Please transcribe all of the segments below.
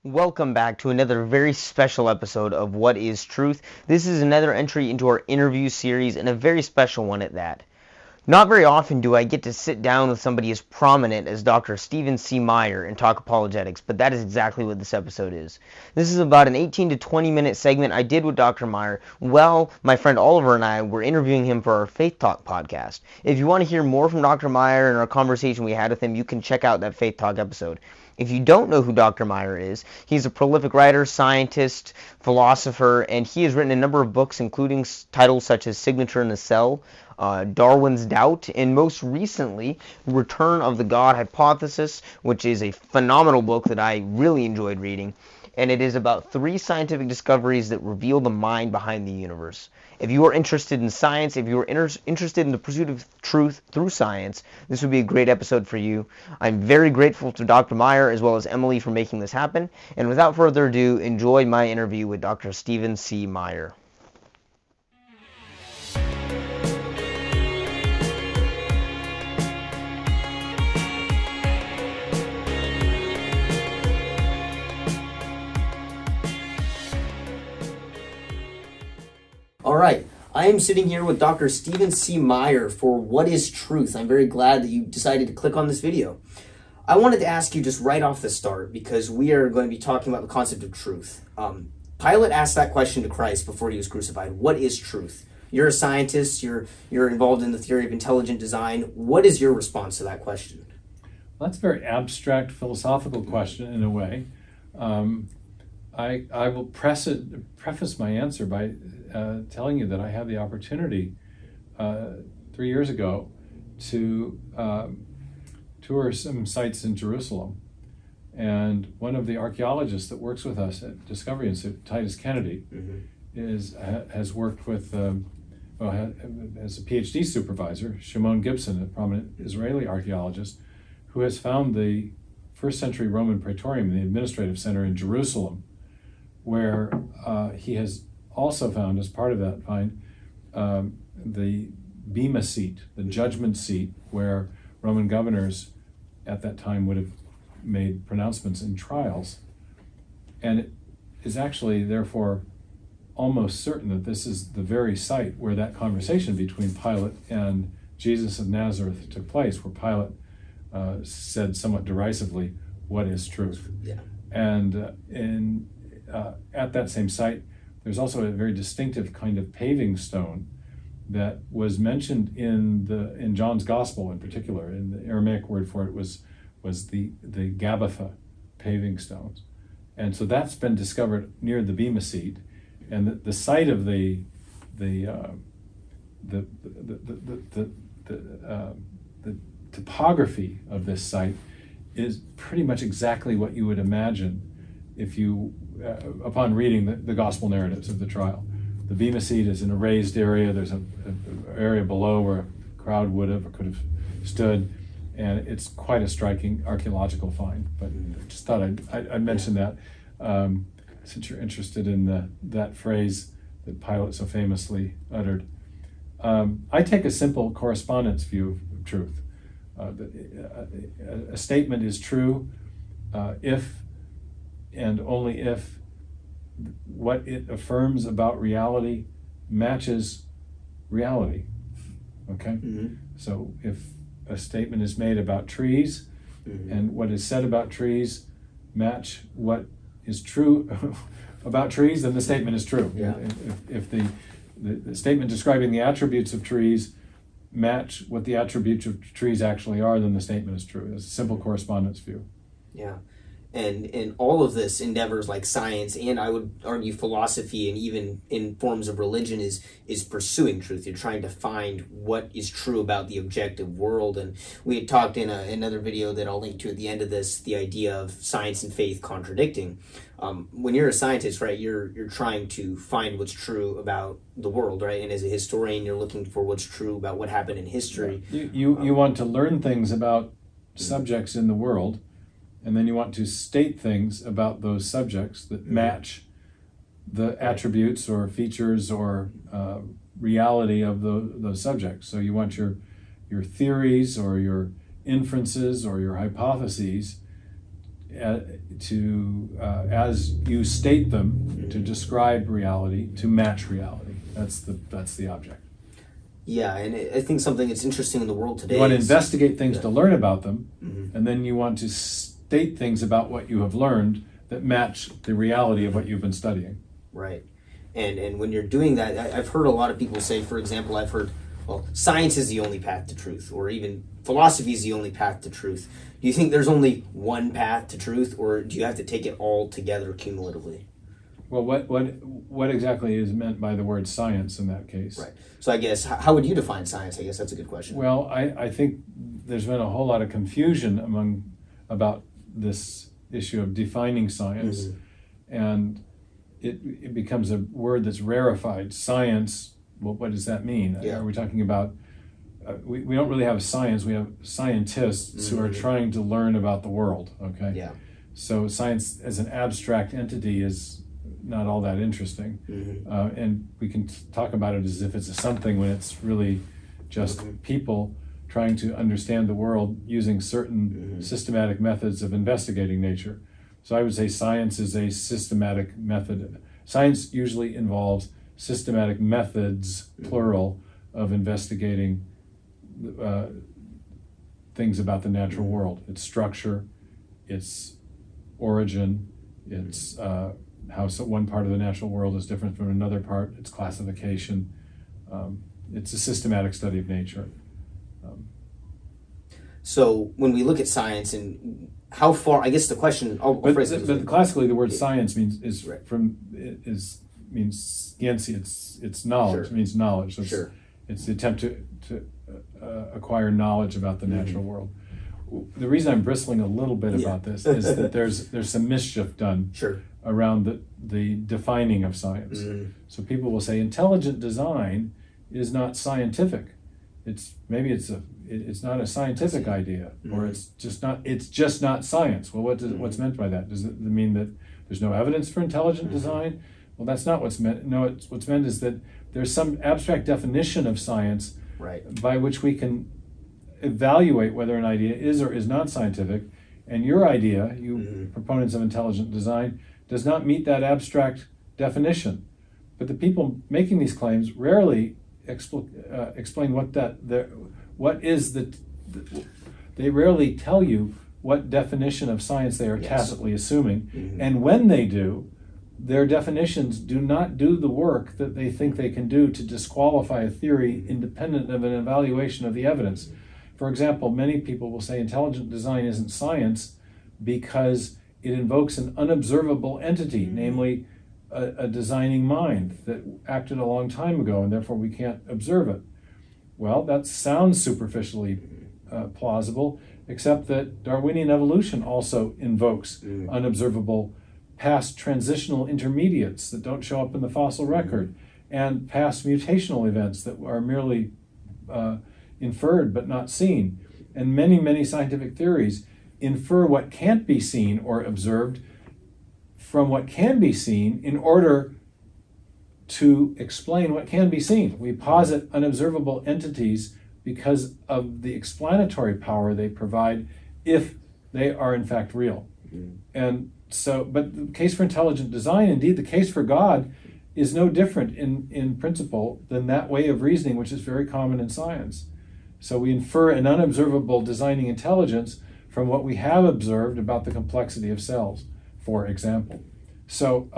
Welcome back to another very special episode of What is Truth. This is another entry into our interview series, and a very special one at that. Not very often do I get to sit down with somebody as prominent as Dr. Stephen C. Meyer and talk apologetics, but that is exactly what this episode is. This is about an 18 to 20 minute segment I did with Dr. Meyer while my friend Oliver and I were interviewing him for our Faith Talk podcast. If you want to hear more from Dr. Meyer and our conversation we had with him, you can check out that Faith Talk episode. If you don't know who Dr. Meyer is, he's a prolific writer, scientist, philosopher, and he has written a number of books, including titles such as Signature in the Cell, Darwin's Doubt, and most recently, Return of the God Hypothesis, which is a phenomenal book that I really enjoyed reading. And it is about 3 scientific discoveries that reveal the mind behind the universe. If you are interested in science, if you are interested in the pursuit of truth through science, this would be a great episode for you. I'm very grateful to Dr. Meyer as well as Emily for making this happen. And without further ado, enjoy my interview with Dr. Stephen C. Meyer. All right, I am sitting here with Dr. Stephen C. Meyer for What is Truth. I'm very glad that you decided to click on this video. I wanted to ask you just right off the start, because we are going to be talking about the concept of truth. Pilate asked that question to Christ before he was crucified. What is truth? You're a scientist, you're involved in the theory of intelligent design. What is your response to that question? Well, that's a very abstract philosophical question in a way. I will preface my answer by telling you that I had the opportunity 3 years ago to tour some sites in Jerusalem. And one of the archaeologists that works with us at Discovery Institute, Titus Kennedy, has worked with, as a PhD supervisor, Shimon Gibson, a prominent Israeli archaeologist, who has found the first century Roman Praetorium, the administrative center in Jerusalem, where he has also found, as part of that find, the bema seat, the judgment seat, where Roman governors at that time would have made pronouncements in trials. And it is actually, therefore, almost certain that this is the very site where that conversation between Pilate and Jesus of Nazareth took place, where Pilate said somewhat derisively, "What is truth?" Yeah. And at that same site, there's also a very distinctive kind of paving stone that was mentioned in John's Gospel in particular. And the Aramaic word for it was the Gabbatha paving stones. And so that's been discovered near the bema seat, and the site of the topography of this site is pretty much exactly what you would imagine if you, upon reading the gospel narratives of the trial. The bema seat is in a raised area. There's an area below where a crowd would have or could have stood, and it's quite a striking archaeological find. But I just thought I'd mention that since you're interested in that phrase that Pilate so famously uttered. I take a simple correspondence view of truth. A statement is true if and only if what it affirms about reality matches reality. Okay? Mm-hmm. So if a statement is made about trees, and what is said about trees match what is true about trees, then the statement is true. Yeah. If the statement describing the attributes of trees match what the attributes of trees actually are, then the statement is true. It's a simple correspondence view. Yeah. And all of this endeavors like science, and I would argue philosophy, and even in forms of religion, is pursuing truth. You're trying to find what is true about the objective world. And we had talked in another video that I'll link to at the end of this, the idea of science and faith contradicting. When you're a scientist, right, you're trying to find what's true about the world, right? And as a historian, you're looking for what's true about what happened in history. You want to learn things about subjects in the world, and then you want to state things about those subjects that match the attributes or features or reality of those subjects. So you want your theories or your inferences or your hypotheses as you state them, to describe reality, to match reality. That's the object. Yeah, and I think something that's interesting in the world today You want to investigate things to learn about them, Mm-hmm. and then you want to state things about what you have learned that match the reality of what you've been studying. Right. And when you're doing that, I've heard a lot of people say, for example, I've heard, well, science is the only path to truth, or even philosophy is the only path to truth. Do you think there's only one path to truth, or do you have to take it all together cumulatively? Well, what exactly is meant by the word science in that case? Right. So I guess, how would you define science? I guess that's a good question. Well, I think there's been a whole lot of confusion about this issue of defining science, Mm-hmm. and it becomes a word that's rarefied. Science, well, what does that mean? Yeah. Are we talking about, we don't really have a science, we have scientists Mm-hmm. who are trying to learn about the world, okay? Yeah. So science as an abstract entity is not all that interesting. Mm-hmm. And we can talk about it as if it's a something when it's really just people trying to understand the world using certain systematic methods of investigating nature. So I would say science is a systematic method. Science usually involves systematic methods, plural, of investigating things about the natural world. Its structure, its origin, its how one part of the natural world is different from another part, its classification. It's a systematic study of nature. So when we look at science and how far, I guess the question, But classically, the word science means scientia, it's knowledge. Sure. It means knowledge. So Sure. it's the attempt to acquire knowledge about the natural world. The reason I'm bristling a little bit about this is that there's some mischief done Sure. around the defining of science. Mm-hmm. So people will say intelligent design is not scientific. It's not a scientific idea, or it's just not science. Well, what's meant by that? Does it mean that there's no evidence for intelligent design? Well, that's not what's meant. No, what's meant is that there's some abstract definition of science Right. by which we can evaluate whether an idea is or is not scientific, and your idea, you proponents of intelligent design, does not meet that abstract definition. But the people making these claims rarely explain they rarely tell you what definition of science they are tacitly assuming, and when they do, their definitions do not do the work that they think they can do to disqualify a theory independent of an evaluation of the evidence. For example, many people will say intelligent design isn't science because it invokes an unobservable entity, namely a designing mind that acted a long time ago, and therefore we can't observe it. Well, that sounds superficially plausible, except that Darwinian evolution also invokes unobservable past transitional intermediates that don't show up in the fossil record, and past mutational events that are merely inferred but not seen. And many, many scientific theories infer what can't be seen or observed from what can be seen in order to explain what can be seen. We posit unobservable entities because of the explanatory power they provide if they are in fact real. And so, but the case for intelligent design, indeed the case for God, is no different in principle than that way of reasoning which is very common in science. So we infer an unobservable designing intelligence from what we have observed about the complexity of cells, for example. So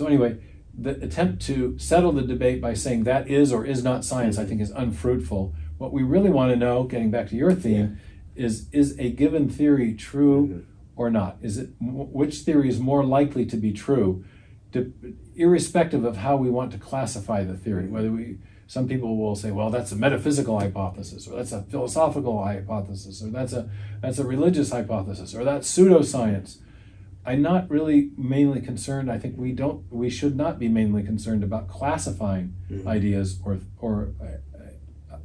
anyway, the attempt to settle the debate by saying that is or is not science, I think, is unfruitful. What we really want to know, getting back to your theme, is a given theory true or not? Which theory is more likely to be true, irrespective of how we want to classify the theory? Some people will say, well, that's a metaphysical hypothesis, or that's a philosophical hypothesis, or that's a religious hypothesis, or that's pseudoscience. I'm not really mainly concerned. I think we should not be mainly concerned about classifying ideas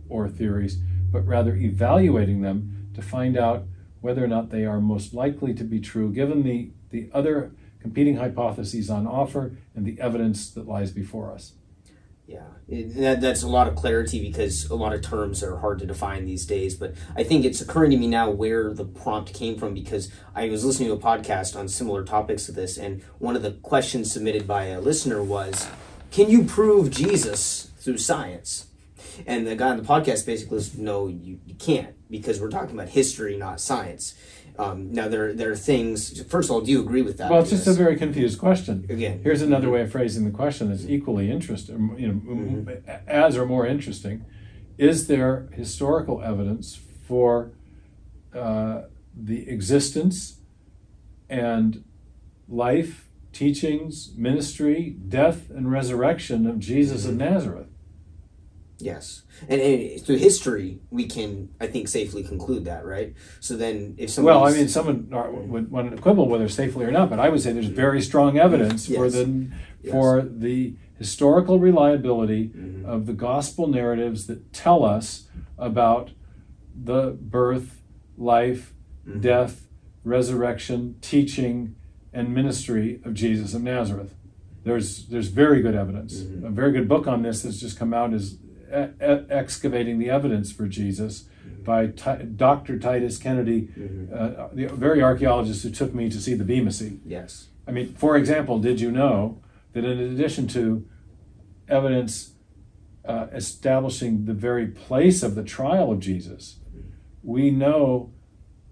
or theories, but rather evaluating them to find out whether or not they are most likely to be true, given the other competing hypotheses on offer and the evidence that lies before us. Yeah, that's a lot of clarity because a lot of terms are hard to define these days. But I think it's occurring to me now where the prompt came from, because I was listening to a podcast on similar topics to this, and one of the questions submitted by a listener was, can you prove Jesus through science? And the guy on the podcast basically was, no, you can't, because we're talking about history, not science. Now, there are things, first of all, do you agree with that? Well, it's just a very confused question. Again. Here's another way of phrasing the question that's equally interesting, as or more interesting. Is there historical evidence for the existence and life, teachings, ministry, death, and resurrection of Jesus of Nazareth? Yes. And through history, we can, I think, safely conclude that, right? So then if someone... Well, I mean, someone would want to quibble whether safely or not, but I would say there's very strong evidence for the historical reliability of the gospel narratives that tell us about the birth, life, death, resurrection, teaching, and ministry of Jesus of Nazareth. There's very good evidence. A very good book on this that's just come out is Excavating the Evidence for Jesus by Dr. Titus Kennedy, the very archaeologist who took me to see the Bema-Sea. Yes. I mean, for example, did you know that in addition to evidence establishing the very place of the trial of Jesus, we know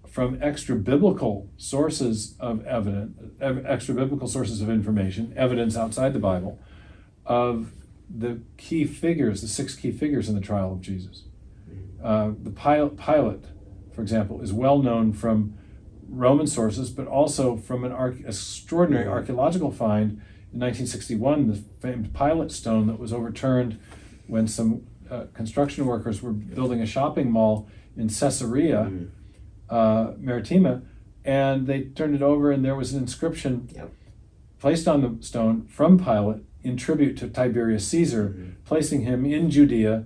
from extra-biblical sources of evidence, extra-biblical sources of information, evidence outside the Bible, of the key figures, the 6 key figures in the trial of Jesus. The Pilate, for example, is well known from Roman sources, but also from an extraordinary archaeological find in 1961, the famed Pilate stone that was overturned when some construction workers were building a shopping mall in Caesarea Maritima, and they turned it over, and there was an inscription placed on the stone from Pilate in tribute to Tiberius Caesar, placing him in Judea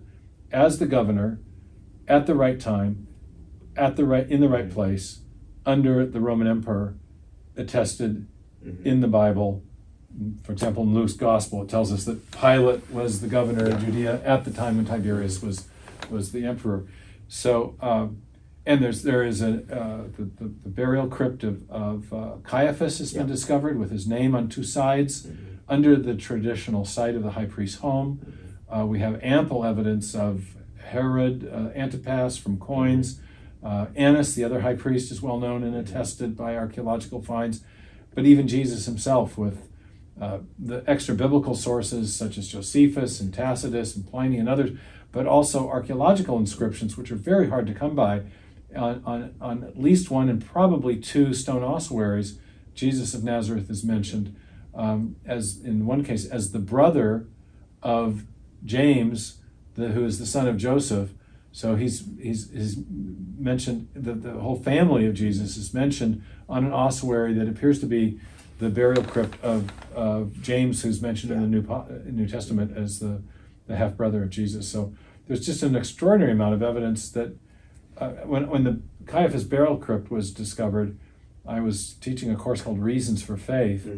as the governor at the right time, in the right place, under the Roman emperor, attested in the Bible. For example, in Luke's gospel, it tells us that Pilate was the governor of Judea at the time when Tiberius was the emperor. So, and there is the burial crypt of Caiaphas has been discovered with his name on 2 sides under the traditional site of the high priest's home. We have ample evidence of Herod Antipas from coins. Annas, the other high priest, is well known and attested by archaeological finds. But even Jesus himself, with the extra biblical sources such as Josephus and Tacitus and Pliny and others, but also archaeological inscriptions, which are very hard to come by, on at least 1 and probably 2 stone ossuaries, Jesus of Nazareth is mentioned as, in one case, as the brother of James, who is the son of Joseph. So he's mentioned, the whole family of Jesus is mentioned on an ossuary that appears to be the burial crypt of James, who's mentioned in the New Testament as the half-brother of Jesus. So there's just an extraordinary amount of evidence that when the Caiaphas burial crypt was discovered, I was teaching a course called Reasons for Faith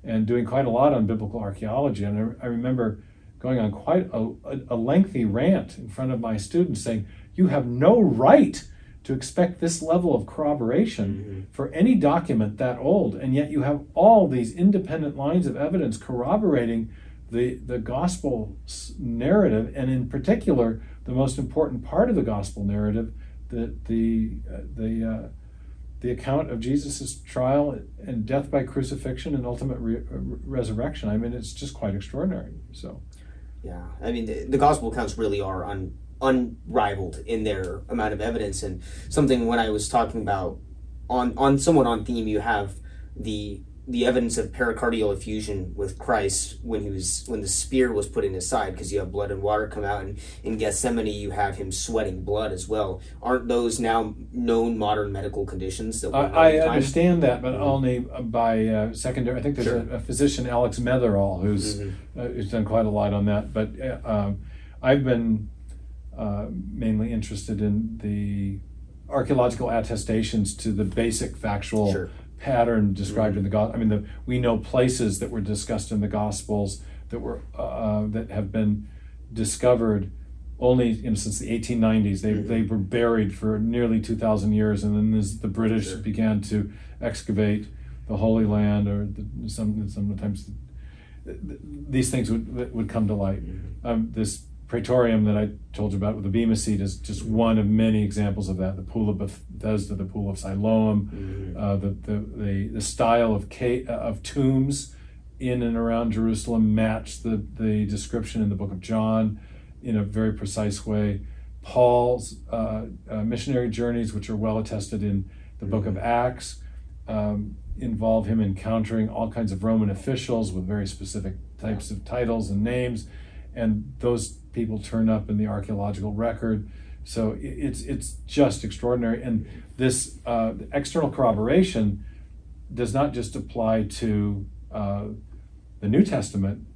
and doing quite a lot on biblical archaeology. And I remember going on quite a lengthy rant in front of my students saying, you have no right to expect this level of corroboration for any document that old, and yet you have all these independent lines of evidence corroborating the gospel narrative, and in particular, the most important part of the gospel narrative, the account of Jesus' trial and death by crucifixion and ultimate resurrection. I mean, it's just quite extraordinary. So, yeah, I mean, the gospel accounts really are unrivaled in their amount of evidence, and something when I was talking about on somewhat on theme, you have the evidence of pericardial effusion with Christ when the spear was put in his side, because you have blood and water come out, and in Gethsemane you have him sweating blood as well. Aren't those now known modern medical conditions that I understand that, but only by secondary. I think there's a physician, Alex Metherall, who's done quite a lot on that, but I've been mainly interested in the archaeological attestations to the basic factual pattern described in the gospel. I mean, we know places that were discussed in the Gospels that were that have been discovered only since the 1890s. They were buried for nearly 2,000 years, and then as the British began to excavate the Holy Land, or sometimes these things would come to light. This Praetorium that I told you about with the Bema Seat is just one of many examples of that. The Pool of Bethesda, the Pool of Siloam, the style of tombs in and around Jerusalem match the description in the book of John in a very precise way. Paul's missionary journeys, which are well attested in the book of Acts, involve him encountering all kinds of Roman officials with very specific types of titles and names, and those people turn up in the archaeological record. So it's just extraordinary. And this external corroboration does not just apply to the New Testament.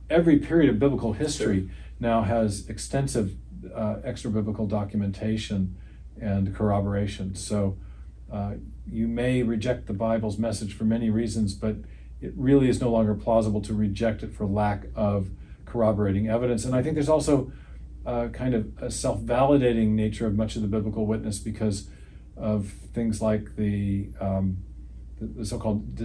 Every period of biblical history now has extensive extra-biblical documentation and corroboration. So you may reject the Bible's message for many reasons, but it really is no longer plausible to reject it for lack of corroborating evidence. And I think there's also kind of a self-validating nature of much of the biblical witness because of things like the so-called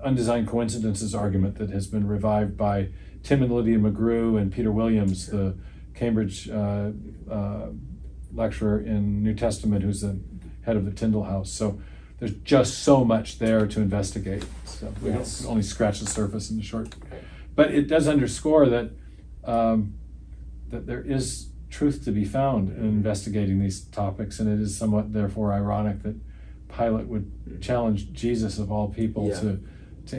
undesigned coincidences argument that has been revived by Tim and Lydia McGrew and Peter Williams, the Cambridge lecturer in New Testament, who's the head of the Tyndale House. So there's just so much there to investigate. So we don't only scratch the surface in the short. But it does underscore that that there is truth to be found in investigating these topics, and it is somewhat therefore ironic that Pilate would challenge Jesus of all people to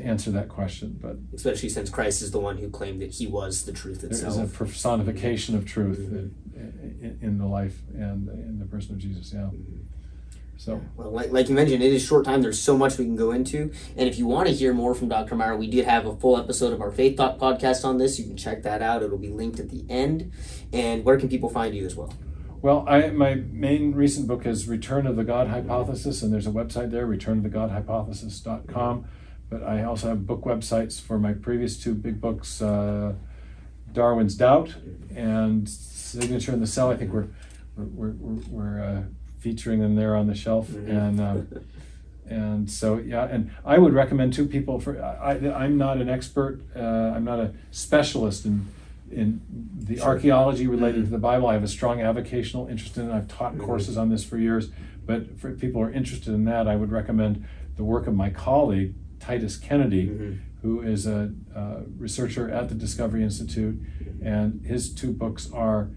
answer that question. But especially since Christ is the one who claimed that he was the truth itself. There is a personification of truth in the life and in the person of Jesus. So, well, like you mentioned, it is short time. There's so much we can go into. And if you want to hear more from Dr. Meyer, we did have a full episode of our Faith Talk podcast on this. You can check that out. It'll be linked at the end. And where can people find you as well? Well, my main recent book is Return of the God Hypothesis, and there's a website there, returnofthegodhypothesis.com. But I also have book websites for my previous two big books, Darwin's Doubt and Signature in the Cell. I think we're featuring them there on the shelf, and so and I would recommend to people I'm not an expert, I'm not a specialist in the archaeology related to the Bible. I have a strong avocational interest in it. I've taught courses on this for years, but for people who are interested in that, I would recommend the work of my colleague Titus Kennedy, who is a researcher at the Discovery Institute, and his two books are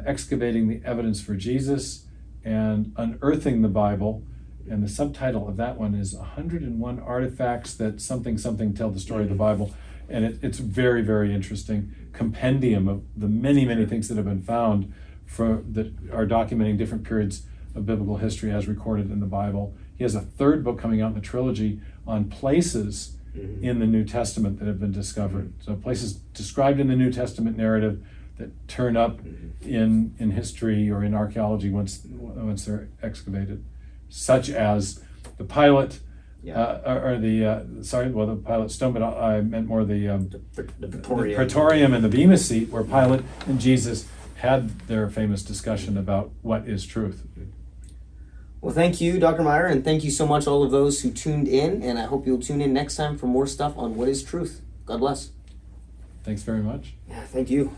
Excavating the Evidence for Jesus and Unearthing the Bible, and the subtitle of that one is 101 Artifacts That Something Tell the Story of the Bible, and it's very, very interesting compendium of the many things that have been found that are documenting different periods of biblical history as recorded in the Bible. He has a third book coming out in the trilogy on places in the New Testament that have been discovered. So places described in the New Testament narrative that turn up in history or in archaeology once they're excavated, such as the Pilate, the Pilate stone, but I meant more the Praetorium and the Bema Seat, where Pilate and Jesus had their famous discussion about what is truth. Well, thank you, Dr. Meyer, and thank you so much, all of those who tuned in, and I hope you'll tune in next time for more stuff on what is truth. God bless. Thanks very much. Yeah, thank you.